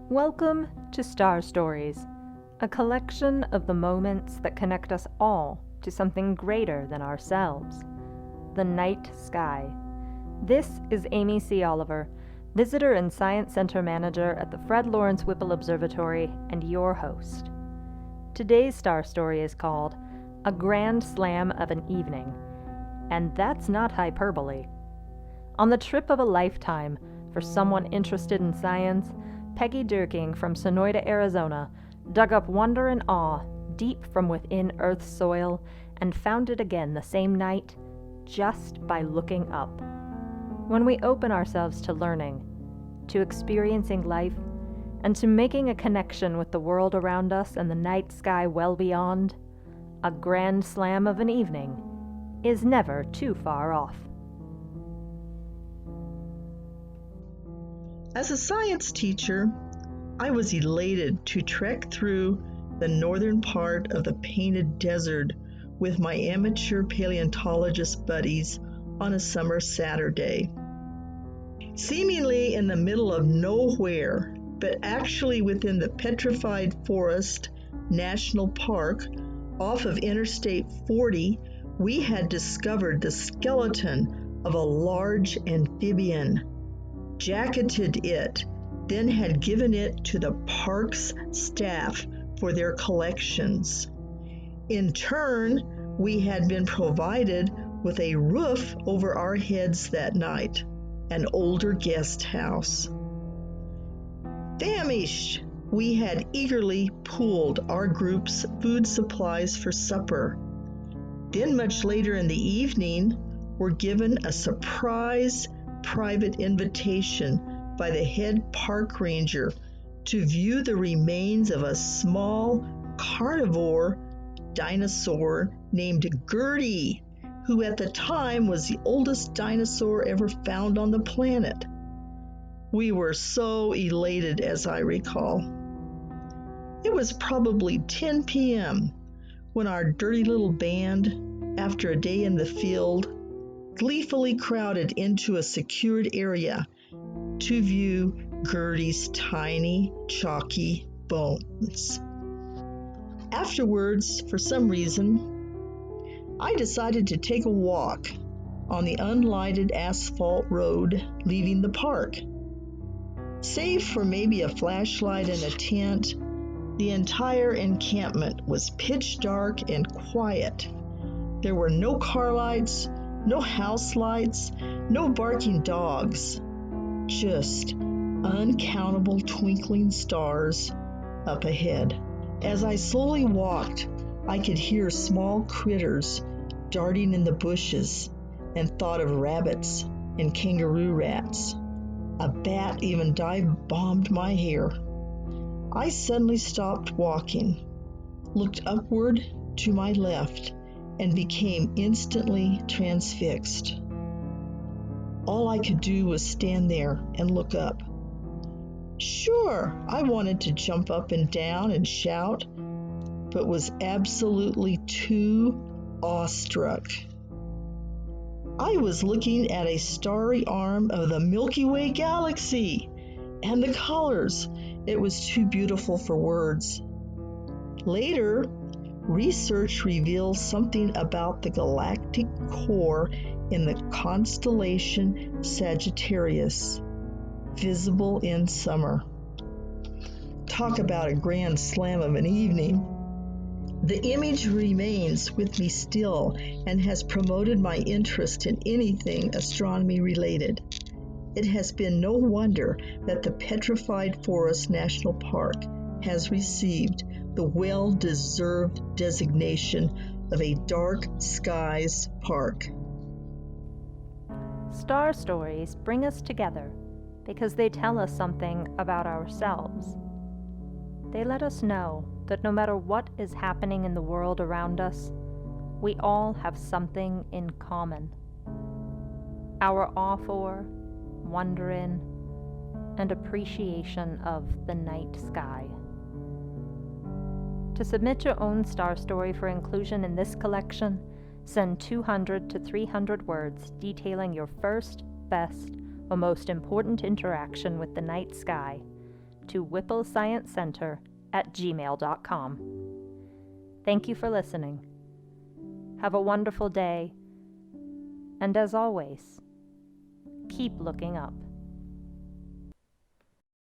Welcome to Star Stories, a collection of the moments that connect us all to something greater than ourselves, the night sky. This is Amy C. Oliver, visitor and Science Center Manager at the Fred Lawrence Whipple Observatory and your host. Today's Star Story is called A Grand Slam of an Evening, and that's not hyperbole. On the trip of a lifetime for someone interested in science, Peggy Dierking from Sonoita, Arizona, dug up wonder and awe deep from within Earth's soil and found it again the same night, just by looking up. When we open ourselves to learning, to experiencing life, and to making a connection with the world around us and the night sky well beyond, a grand slam of an evening is never too far off. As a science teacher, I was elated to trek through the northern part of the Painted Desert with my amateur paleontologist buddies on a summer Saturday. Seemingly in the middle of nowhere, but actually within the Petrified Forest National Park off of Interstate 40, we had discovered the skeleton of a large amphibian, jacketed it, then had given it to the park's staff for their collections. In turn, we had been provided with a roof over our heads that night, an older guest house. Famished, we had eagerly pooled our group's food supplies for supper. Then much later in the evening, were given a surprise private invitation by the head park ranger to view the remains of a small carnivore dinosaur named Gertie, who at the time was the oldest dinosaur ever found on the planet. We were so elated, as I recall. It was probably 10 p.m. when our dirty little band, after a day in the field, gleefully crowded into a secured area to view Gertie's tiny, chalky bones. Afterwards, for some reason, I decided to take a walk on the unlighted asphalt road leaving the park. Save for maybe a flashlight and a tent, the entire encampment was pitch dark and quiet. There were no car lights, no house lights, no barking dogs, just uncountable twinkling stars up ahead. As I slowly walked, I could hear small critters darting in the bushes and thought of rabbits and kangaroo rats. A bat even dive-bombed my hair. I suddenly stopped walking, looked upward to my left, and became instantly transfixed. All I could do was stand there and look up. Sure, I wanted to jump up and down and shout, but was absolutely too awestruck. I was looking at a starry arm of the Milky Way Galaxy, and the colors, it was too beautiful for words. Later, research reveals something about the galactic core in the constellation Sagittarius, visible in summer. Talk about a grand slam of an evening. The image remains with me still and has promoted my interest in anything astronomy related. It has been no wonder that the Petrified Forest National Park has received the well-deserved designation of a dark skies park. Star stories bring us together because they tell us something about ourselves. They let us know that no matter what is happening in the world around us, we all have something in common. Our awe for, wonder in, and appreciation of the night sky. To submit your own star story for inclusion in this collection, send 200 to 300 words detailing your first, best, or most important interaction with the night sky to whipplesciencecenter@gmail.com. Thank you for listening. Have a wonderful day, and as always, keep looking up.